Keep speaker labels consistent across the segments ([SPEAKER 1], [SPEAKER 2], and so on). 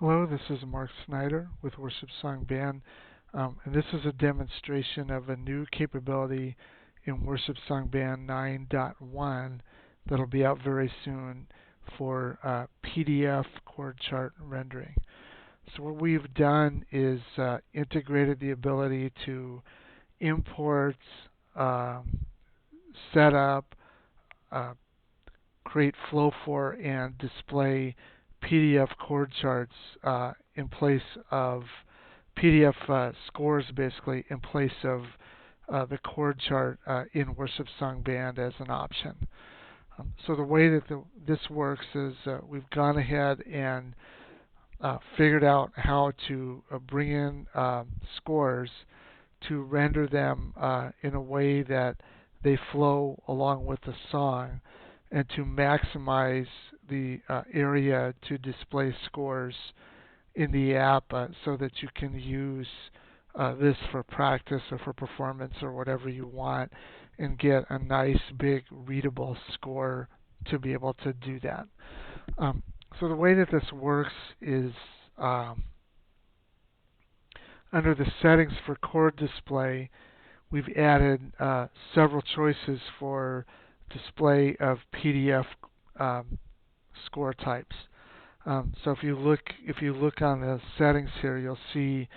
[SPEAKER 1] Hello, this is Mark Snyder with Worshipsong Band, and this is a demonstration of a new capability in Worshipsong Band 9.1 that'll be out very soon for PDF chord chart rendering. So what we've done is integrated the ability to import, set up, uh, create flow for, and display PDF chord charts in place of PDF scores, basically in place of the chord chart in Worshipsong Band as an option. So the way that this works is we've gone ahead and figured out how to bring in scores to render them in a way that they flow along with the song and to maximize the area to display scores in the app so that you can use this for practice or for performance or whatever you want and get a nice big readable score to be able to do that. So the way that this works is under the settings for chord display, we've added several choices for display of PDF score types. So if you look on the settings here, you'll see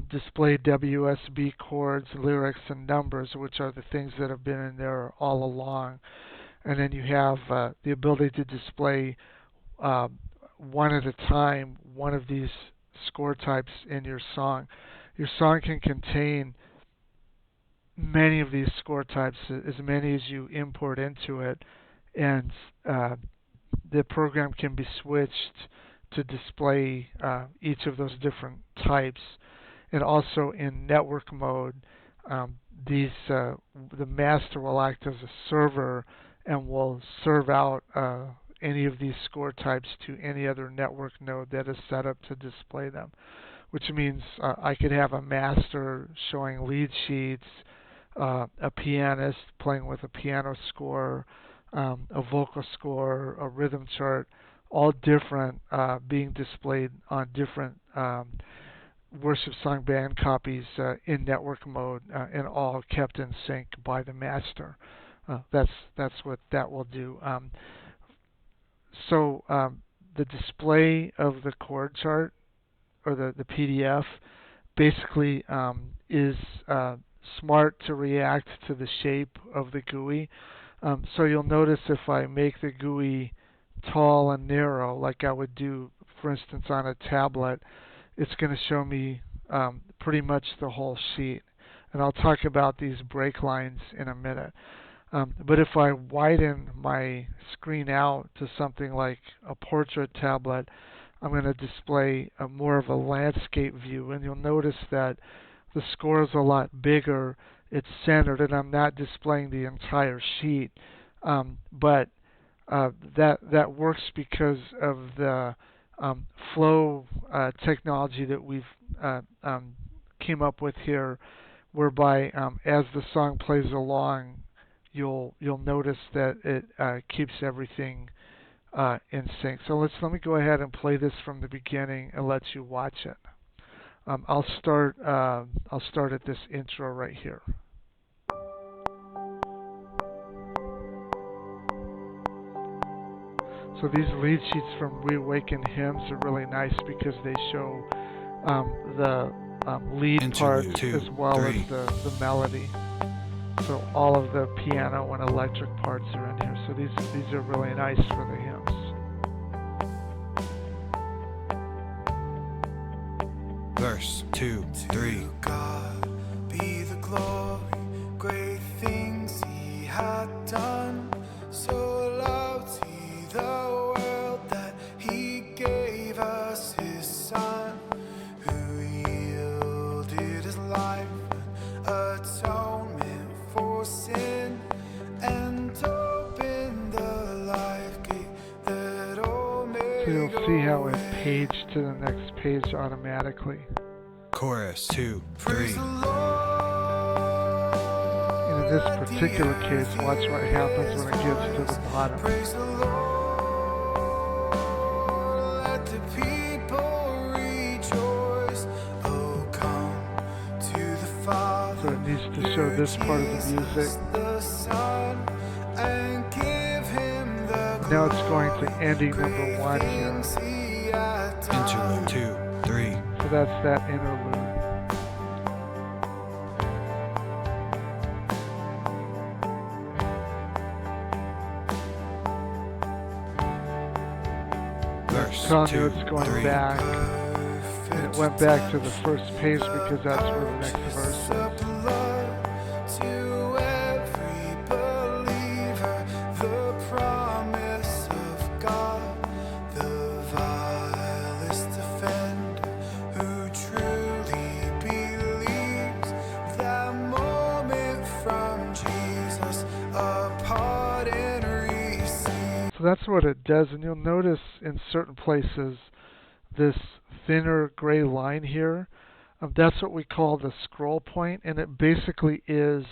[SPEAKER 1] display WSB chords, lyrics, and numbers, which are the things that have been in there all along. And then you have the ability to display one at a time one of these score types in your song. Your song can contain many of these score types, as many as you import into it, and the program can be switched to display each of those different types. And also in network mode, the master will act as a server and will serve out any of these score types to any other network node that is set up to display them, which means I could have a master showing lead sheets, a pianist playing with a piano score, a vocal score, a rhythm chart, all different, being displayed on different Worshipsong Band copies in network mode, and all kept in sync by the master. That's what that will do. So the display of the chord chart or the PDF basically is smart to react to the shape of the GUI. So you'll notice if I make the GUI tall and narrow, like I would do, for instance, on a tablet, it's going to show me pretty much the whole sheet. And I'll talk about these break lines in a minute. But if I widen my screen out to something like a portrait tablet, I'm going to display more of a landscape view. And you'll notice that the score is a lot bigger. It's centered, and I'm not displaying the entire sheet. But that works because of the flow technology that we've came up with here, whereby as the song plays along, you'll notice that it keeps everything in sync. So let me go ahead and play this from the beginning and let you watch it. I'll start at this intro right here. So these lead sheets from Reawaken Hymns are really nice because they show the lead parts as well as the melody. So all of the piano and electric parts are in here. So these are really nice for the hymns.
[SPEAKER 2] Verse 2, 3.
[SPEAKER 3] To God be the glory, great things He hath done. So loved He the world that He gave us His Son, who yielded His life an atonement for sin, and opened the life gate that all may.
[SPEAKER 1] So you'll see how it paged to the next page automatically.
[SPEAKER 2] Chorus 2, 3.
[SPEAKER 1] And in this particular case, watch what happens when it gets to the bottom.
[SPEAKER 3] Praise the Lord, let the people
[SPEAKER 1] show this part of the music. Now it's going to ending number 1 here.
[SPEAKER 2] Interlude 2, 3.
[SPEAKER 1] So that's that interlude.
[SPEAKER 2] Verse
[SPEAKER 1] Telling you
[SPEAKER 2] 2,
[SPEAKER 1] it's going
[SPEAKER 2] 3.
[SPEAKER 1] back. And it went back to the first page because that's where the next verse is. So that's what it does, and you'll notice in certain places this thinner gray line here. That's what we call the scroll point, and it basically is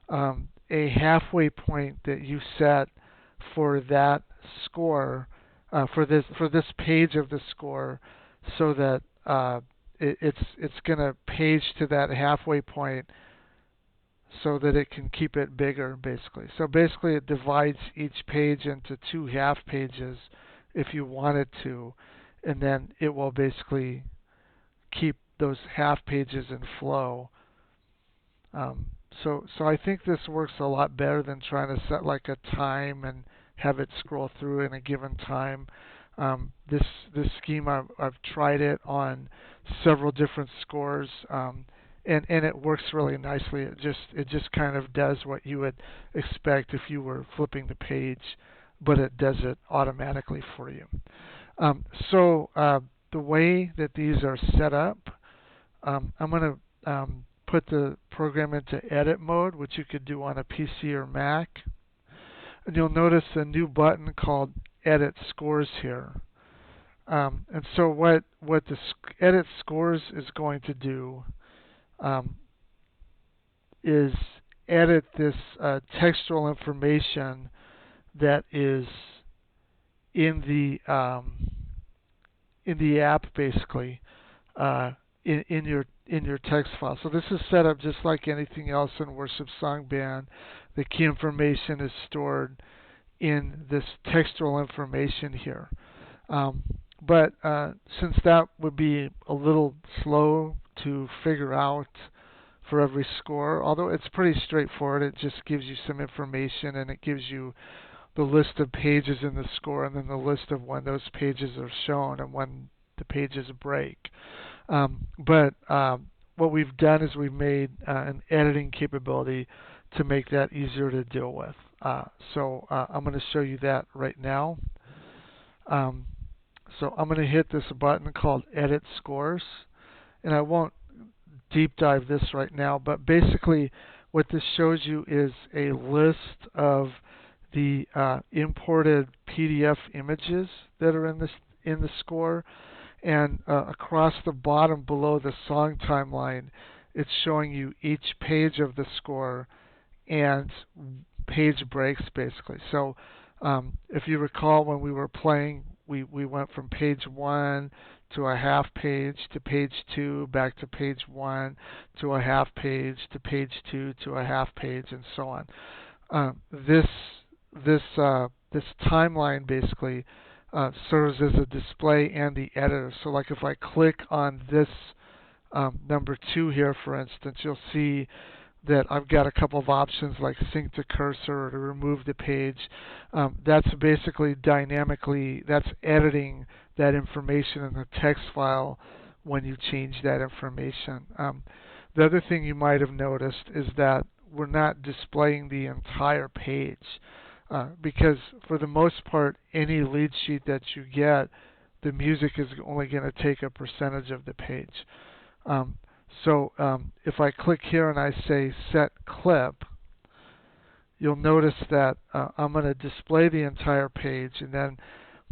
[SPEAKER 1] a halfway point that you set for that score, for this page of the score, so that it's going to page to that halfway point, so that it can keep it bigger, basically. So basically it divides each page into 2 half pages if you wanted to, and then it will basically keep those half pages in flow. So I think this works a lot better than trying to set like a time and have it scroll through in a given time. This scheme, I've tried it on several different scores, and it works really nicely. It just kind of does what you would expect if you were flipping the page, but it does it automatically for you. So the way that these are set up, I'm going to put the program into edit mode, which you could do on a PC or Mac. And you'll notice a new button called Edit Scores here. And so what the Edit Scores is going to do is edit this textual information that is in the app, basically, in your text file. So this is set up just like anything else in Worshipsong Band. The key information is stored in this textual information here. But since that would be a little slow to figure out for every score, although it's pretty straightforward, it just gives you some information, and it gives you the list of pages in the score, and then the list of when those pages are shown and when the pages break. But what we've done is we've made an editing capability to make that easier to deal with. So I'm going to show you that right now. So I'm going to hit this button called Edit Scores, and I won't deep dive this right now, but basically what this shows you is a list of the imported PDF images that are in the score, and across the bottom below the song timeline, it's showing you each page of the score and page breaks, basically. So if you recall, when we were playing, we went from page 1 to a half page to page 2, back to page 1 to a half page to page 2 to a half page, and so on. This timeline basically serves as a display and the editor. So like if I click on this number 2 here, for instance, you'll see that I've got a couple of options like sync to cursor or to remove the page. That's basically dynamically, that's editing that information in the text file when you change that information. The other thing you might have noticed is that we're not displaying the entire page, because for the most part, any lead sheet that you get, the music is only going to take a percentage of the page. So if I click here and I say Set Clip, you'll notice that I'm going to display the entire page, and then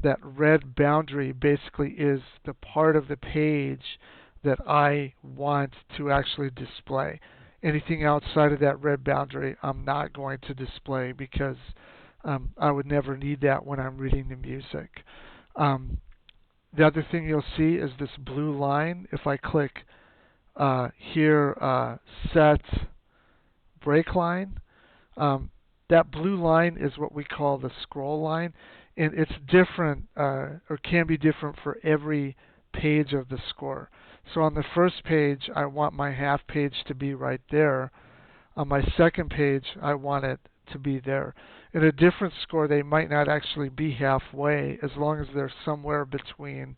[SPEAKER 1] that red boundary basically is the part of the page that I want to actually display. Anything outside of that red boundary I'm not going to display, because I would never need that when I'm reading the music. The other thing you'll see is this blue line. If I click here, set break line. That blue line is what we call the scroll line, and it's different, or can be different for every page of the score. So on the first page, I want my half page to be right there. On my second page, I want it to be there. In a different score, they might not actually be halfway, as long as they're somewhere between,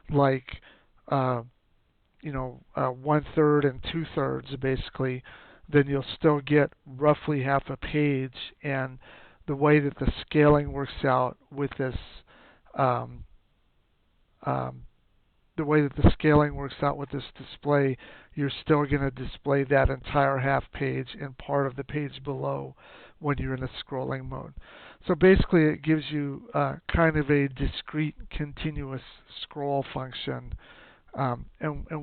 [SPEAKER 1] like, 1/3 and 2/3, basically. Then you'll still get roughly half a page. And the way that the scaling works out with this, um, display, you're still going to display that entire half page and part of the page below when you're in a scrolling mode. So basically it gives you kind of a discrete continuous scroll function. And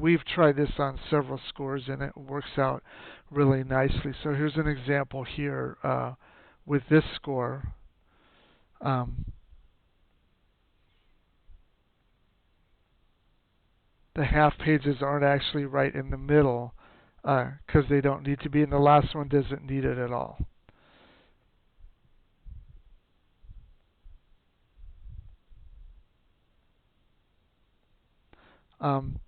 [SPEAKER 1] we've tried this on several scores and it works out really nicely. So here's an example here with this score. The half pages aren't actually right in the middle because they don't need to be, and the last one doesn't need it at all. And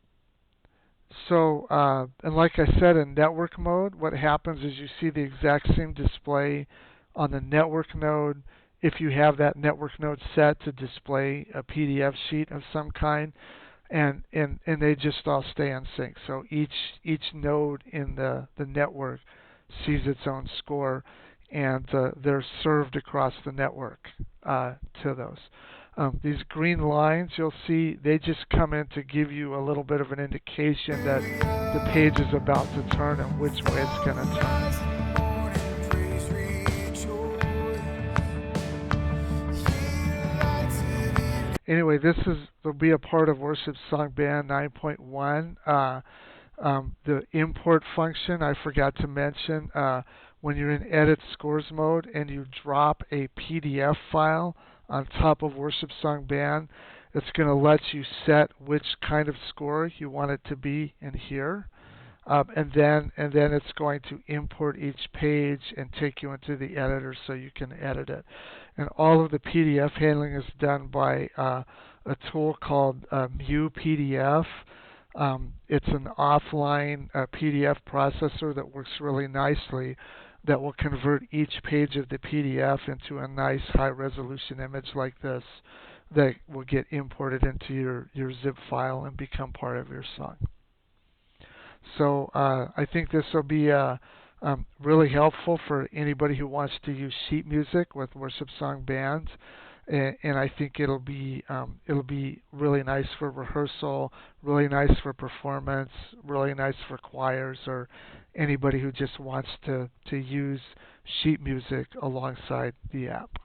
[SPEAKER 1] like I said, in network mode, what happens is you see the exact same display on the network node if you have that network node set to display a PDF sheet of some kind. And they just all stay in sync. So each node in the network sees its own score, and they're served across the network to those. These green lines you'll see, they just come in to give you a little bit of an indication that the page is about to turn and which way it's going to turn. Anyway, there'll be a part of Worshipsong Band 9.1. The import function I forgot to mention. When you're in Edit Scores mode and you drop a PDF file on top of Worshipsong Band, it's going to let you set which kind of score you want it to be in here. And then it's going to import each page and take you into the editor so you can edit it. And all of the PDF handling is done by a tool called MuPDF. It's an offline PDF processor that works really nicely, that will convert each page of the PDF into a nice high-resolution image like this that will get imported into your zip file and become part of your song. So I think this will be really helpful for anybody who wants to use sheet music with Worshipsong Band, and I think it'll be really nice for rehearsal, really nice for performance, really nice for choirs or anybody who just wants to use sheet music alongside the app.